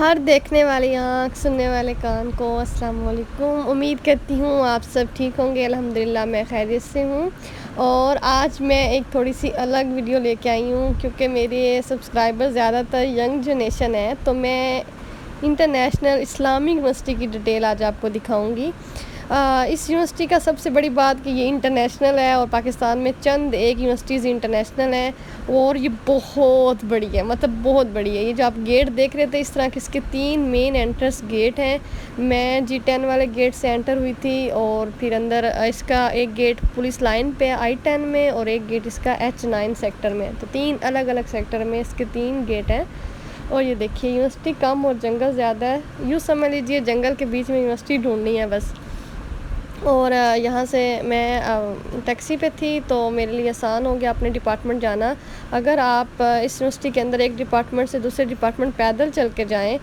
ہر دیکھنے والی آنکھ سننے والے کان کو السلام علیکم۔ امید کرتی ہوں آپ سب ٹھیک ہوں گے۔ الحمدللہ میں خیریت سے ہوں، اور آج میں ایک تھوڑی سی الگ ویڈیو لے کے آئی ہوں کیونکہ میرے سبسکرائبر زیادہ تر ینگ جنریشن ہے، تو میں انٹرنیشنل اسلامک یونیورسٹی کی ڈیٹیل آج آپ کو دکھاؤں گی۔ اس یونیورسٹی کا سب سے بڑی بات کہ یہ انٹرنیشنل ہے، اور پاکستان میں چند ایک یونیورسٹیز انٹرنیشنل ہیں، اور یہ بہت بڑی ہے، مطلب بہت بڑی ہے۔ یہ جو آپ گیٹ دیکھ رہے تھے اس طرح کے، اس کے 3 مین انٹرنس گیٹ ہیں۔ میں G10 والے گیٹ سے انٹر ہوئی تھی، اور پھر اندر اس کا ایک گیٹ پولیس لائن پہ I-10 میں، اور ایک گیٹ اس کا H9 سیکٹر میں، تو 3 الگ الگ سیکٹر میں اس کے 3 گیٹ ہیں۔ اور یہ دیکھیے یونیورسٹی کم اور جنگل زیادہ ہے، یوں سمجھ لیجیے جنگل کے بیچ میں یونیورسٹی ڈھونڈنی ہے بس۔ اور یہاں سے میں ٹیکسی پہ تھی تو میرے لیے آسان ہو گیا اپنے ڈپارٹمنٹ جانا۔ اگر آپ اس یونیورسٹی کے اندر ایک ڈپارٹمنٹ سے دوسرے ڈپارٹمنٹ پیدل چل کے جائیں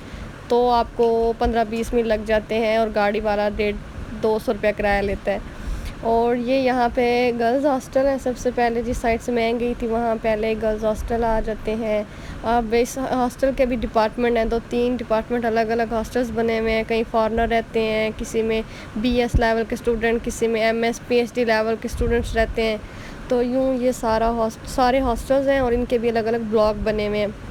تو آپ کو 15-20 منٹ لگ جاتے ہیں، اور گاڑی والا 150-200 روپیہ کرایہ لیتا ہے۔ اور یہ یہاں پہ گرلز ہاسٹل ہے۔ سب سے پہلے جس سائڈ سے میں گئی تھی وہاں پہلے گرلز ہاسٹل آ جاتے ہیں۔ اب اس ہاسٹل کے بھی ڈپارٹمنٹ ہیں، 2-3 ڈپارٹمنٹ الگ الگ ہاسٹلس بنے ہوئے ہیں۔ کہیں فارنر رہتے ہیں، کسی میں BS لیول کے اسٹوڈنٹ، کسی میں MS PhD لیول کے اسٹوڈنٹس رہتے ہیں۔ تو یوں یہ سارے ہاسٹلز ہیں، اور ان کے بھی الگ الگ بلاک بنے ہوئے ہیں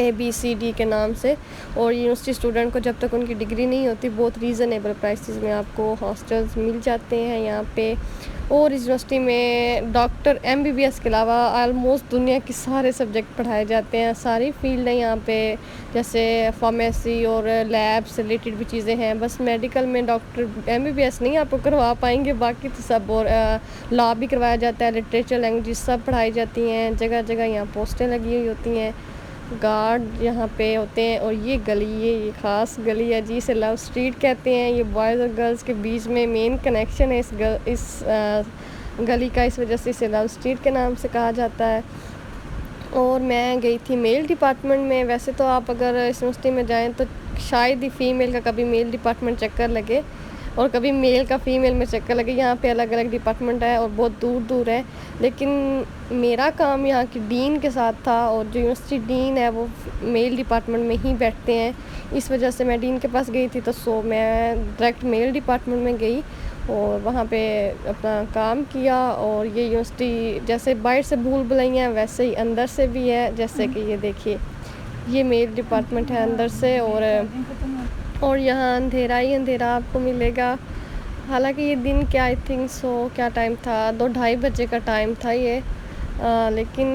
ABCD کے نام سے۔ اور یونیورسٹی اسٹوڈنٹ کو جب تک ان کی ڈگری نہیں ہوتی بہت ریزنیبل پرائسز میں آپ کو ہاسٹلز مل جاتے ہیں یہاں پہ۔ اور اس یونیورسٹی میں ڈاکٹر MBBS کے علاوہ آلموسٹ دنیا کے سارے سبجیکٹ پڑھائے جاتے ہیں، ساری فیلڈ ہیں یہاں پہ، جیسے فارمیسی اور لیب سے ریلیٹڈ بھی چیزیں ہیں۔ بس میڈیکل میں ڈاکٹر MBBS نہیں آپ کو کروا پائیں گے، باقی تو سب، اور لا بھی کروایا جاتا ہے، لٹریچر لینگویج سب پڑھائی جاتی ہیں۔ جگہ جگہ یہاں پوسٹیں لگی ہوئی ہوتی ہیں، گارڈ یہاں پہ ہوتے ہیں۔ اور یہ گلی، یہ خاص گلی ہے جی، اسے لو اسٹریٹ کہتے ہیں۔ یہ بوائز اور گرلز کے بیچ میں مین کنیکشن ہے اس گلی کا، اس وجہ سے اسے لو اسٹریٹ کے نام سے کہا جاتا ہے۔ اور میں گئی تھی میل ڈپارٹمنٹ میں۔ ویسے تو آپ اگر اس یونیورسٹی میں جائیں تو شاید ہی فیمیل کا کبھی میل ڈپارٹمنٹ چکر لگے، اور کبھی میل کا فیمیل میں چکر لگے۔ یہاں پہ الگ الگ ڈپارٹمنٹ ہے اور بہت دور دور ہے، لیکن میرا کام یہاں کی ڈین کے ساتھ تھا، اور جو یونیورسٹی ڈین ہے وہ میل ڈپارٹمنٹ میں ہی بیٹھتے ہیں، اس وجہ سے میں ڈین کے پاس گئی تھی، تو میں ڈائریکٹ میل ڈپارٹمنٹ میں گئی اور وہاں پہ اپنا کام کیا۔ اور یہ یونیورسٹی جیسے باہر سے بھول بھلائیاں ویسے ہی اندر سے بھی ہے، جیسے کہ یہ دیکھیے یہ میل ڈپارٹمنٹ ہے اندر سے، اور یہاں اندھیرا ہی اندھیرا آپ کو ملے گا۔ حالانکہ یہ دن کیا کیا ٹائم تھا، 2-2:30 بجے کا ٹائم تھا یہ، لیکن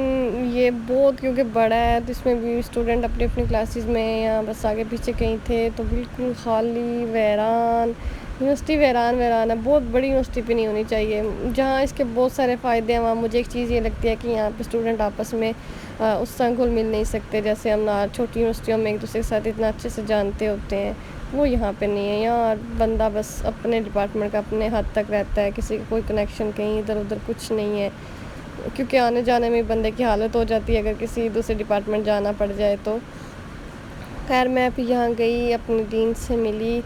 یہ بہت کیونکہ بڑا ہے تو اس میں بھی اسٹوڈنٹ اپنی اپنی کلاسز میں یا بس آگے پیچھے کہیں تھے، تو بالکل خالی ویران یونیورسٹی، ویران ہے۔ بہت بڑی یونیورسٹی پہ نہیں ہونی چاہیے۔ جہاں اس کے بہت سارے فائدے ہیں وہاں مجھے ایک چیز یہ لگتی ہے کہ یہاں پہ اسٹوڈنٹ آپس میں اس طرح گھل مل نہیں سکتے جیسے ہم چھوٹی یونیورسٹیوں میں ایک دوسرے کے ساتھ اتنا اچھے سے جانتے ہوتے ہیں، وہ یہاں پہ نہیں ہے۔ یہاں بندہ بس اپنے ڈپارٹمنٹ کا اپنے حد تک رہتا ہے، کسی کا کوئی کنیکشن کہیں ادھر ادھر کچھ نہیں ہے، کیونکہ آنے جانے میں بندے کی حالت ہو جاتی ہے اگر کسی دوسرے ڈپارٹمنٹ جانا پڑ جائے تو۔ خیر میں ابھی یہاں گئی، اپنی ڈین سے ملی،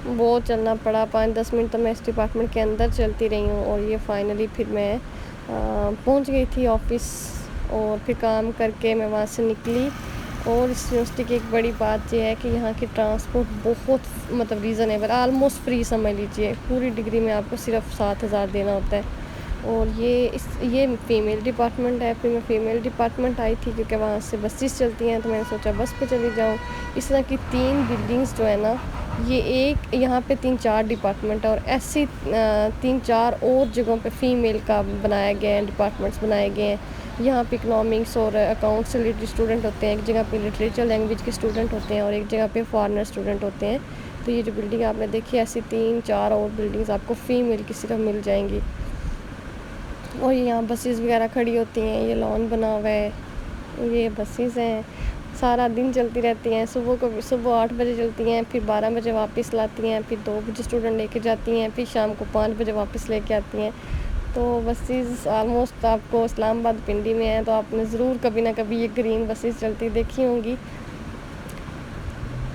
بہت چلنا پڑا، 5-10 منٹ تو میں اس ڈپارٹمنٹ کے اندر چلتی رہی ہوں، اور یہ فائنلی پھر میں پہنچ گئی تھی آفس، اور پھر کام کر کے میں وہاں سے نکلی۔ اور اس یونیورسٹی کی ایک بڑی بات یہ ہے کہ یہاں کی ٹرانسپورٹ بہت مطلب ریزنیبل، آلموسٹ فری سمجھ لیجیے، پوری ڈگری میں آپ کو صرف 7,000 دینا ہوتا ہے۔ اور یہ فیمیل ڈپارٹمنٹ ہے۔ پھر میں فیمیل ڈپارٹمنٹ آئی تھی کیونکہ وہاں سے بسیز چلتی ہیں، تو میں نے سوچا بس پہ چلی جاؤں۔ اس طرح کی 3 بلڈنگز جو ہے نا، یہ یہاں پہ 3-4 ڈپارٹمنٹ ہے، اور ایسی 3-4 اور جگہوں پہ فیمیل کا بنایا گیا ہے، ڈپارٹمنٹس بنائے گئے ہیں۔ یہاں پہ اکنامکس اور اکاؤنٹس سے ریلیٹڈ اسٹوڈنٹ ہوتے ہیں، ایک جگہ پہ لٹریچر لینگویج کے اسٹوڈنٹ ہوتے ہیں، اور ایک جگہ پہ فارنر اسٹوڈنٹ ہوتے ہیں۔ تو یہ جو بلڈنگ آپ نے دیکھی، ایسی 3-4 اور بلڈنگز آپ کو فیمیل کی صرف مل جائیں گی۔ اور یہاں بسیز وغیرہ کھڑی ہوتی ہیں، یہ لان بنا ہوا ہے، یہ بسیز ہیں، سارا دن چلتی رہتی ہیں۔ صبح 8 بجے چلتی ہیں، پھر 12 بجے واپس لاتی ہیں، پھر 2 بجے اسٹوڈنٹ لے کے جاتی ہیں، پھر شام کو 5 بجے واپس لے کے آتی ہیں۔ تو بسیز آلموسٹ آپ کو اسلام آباد پنڈی میں ہیں تو آپ نے ضرور کبھی نہ کبھی یہ گرین بسیز چلتی دیکھی ہوں گی۔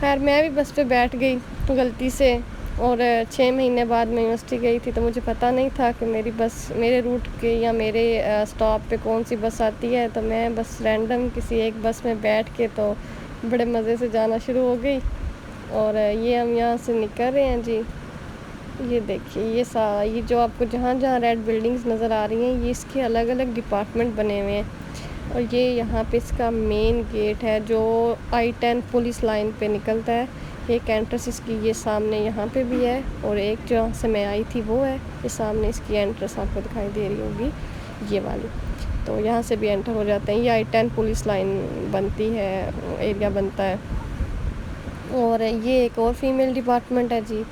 خیر میں بھی بس پہ بیٹھ گئی غلطی سے، اور 6 مہینے بعد میں یونیورسٹی گئی تھی، تو مجھے پتہ نہیں تھا کہ میری بس میرے روٹ کے یا میرے اسٹاپ پہ کون سی بس آتی ہے، تو میں بس رینڈم کسی ایک بس میں بیٹھ کے تو بڑے مزے سے جانا شروع ہو گئی. اور یہ ہم یہاں سے نکل رہے ہیں جی. یہ دیکھیے یہ جو آپ کو جہاں جہاں ریڈ بلڈنگز نظر آ رہی ہیں، یہ اس کے الگ الگ ڈپارٹمنٹ بنے ہوئے ہیں. اور یہ یہاں پہ اس کا مین گیٹ ہے جو I-10 پولیس لائن پہ نکلتا ہے. ایک انٹرس اس کی یہ سامنے یہاں پہ بھی ہے، اور ایک جہاں سے میں آئی تھی وہ ہے یہ سامنے اس کی انٹرس آپ کو دکھائی دے رہی ہوگی یہ والی. تو یہاں سے بھی انٹر ہو جاتے ہیں. یہ I-10 پولیس لائن بنتی ہے، ایریا بنتا ہے. اور یہ ایک اور فیمیل ڈپارٹمنٹ ہے جی.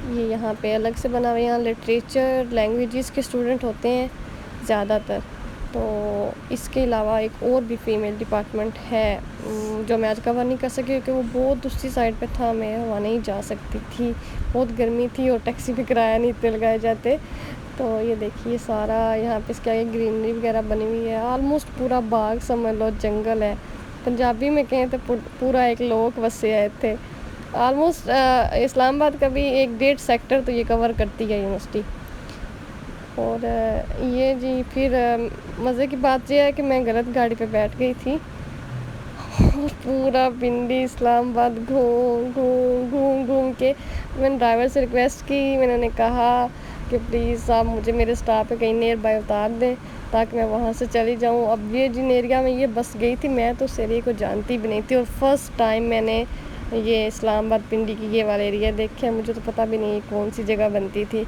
یہ یہاں پہ الگ سے بنا ہوا ہے. یہاں لٹریچر لینگویجز کے اسٹوڈنٹ ہوتے ہیں زیادہ تر. تو اس کے علاوہ ایک اور بھی فیمیل ڈپارٹمنٹ ہے جو میں آج کور نہیں کر سکی کیونکہ وہ بہت دوسری سائڈ پہ تھا، میں وہاں نہیں جا سکتی تھی. بہت گرمی تھی اور ٹیکسی پہ کرایہ نہیں اتنے لگائے جاتے. تو یہ دیکھیے سارا یہاں پہ اس کے آگے گرینری وغیرہ بنی ہوئی ہے. آلموسٹ پورا باغ سمجھ لو، جنگل ہے. پنجابی میں کہیں تو پورا ایک لوک وسے ہے تھے. آلموسٹ اسلام آباد کا بھی 1.5 سیکٹر تو یہ کور کرتی ہے یونیورسٹی. اور یہ جی پھر مزے کی بات یہ ہے کہ میں غلط گاڑی پہ بیٹھ گئی تھی اور پورا پنڈی اسلام آباد گھوم گھوم گھوم گھوم کے میں نے ڈرائیور سے ریکویسٹ کی. میں نے کہا کہ پلیز آپ مجھے میرے اسٹاپ پہ کہیں نیئر بائی اتار دیں تاکہ میں وہاں سے چلی جاؤں. اب یہ جن ایریا میں یہ بس گئی تھی، میں تو اس ایریے کو جانتی بھی نہیں تھی، اور فرسٹ ٹائم میں نے یہ اسلام آباد پنڈی کی یہ والا ایریا دیکھا. مجھے تو پتہ بھی نہیں کون سی جگہ بنتی تھی.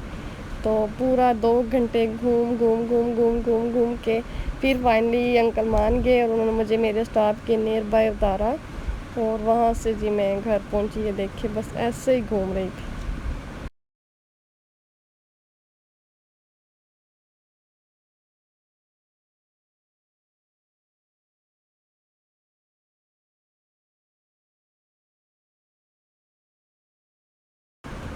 تو پورا 2 گھنٹے گھوم گھوم گھوم گھوم گھوم گھوم کے پھر فائنلی انکل مان گئے اور انہوں نے مجھے میرے اسٹاپ کے نیئر بائی اتارا. اور وہاں سے جی میں گھر پہنچی. یہ دیکھے بس ایسے ہی گھوم رہی تھی.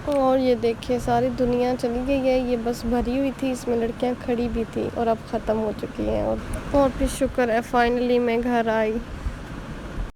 اور یہ دیکھیے ساری دنیا چلی گئی ہے. یہ بس بھری ہوئی تھی، اس میں لڑکیاں کھڑی بھی تھی اور اب ختم ہو چکی ہیں. اور پھر شکر ہے فائنلی میں گھر آئی.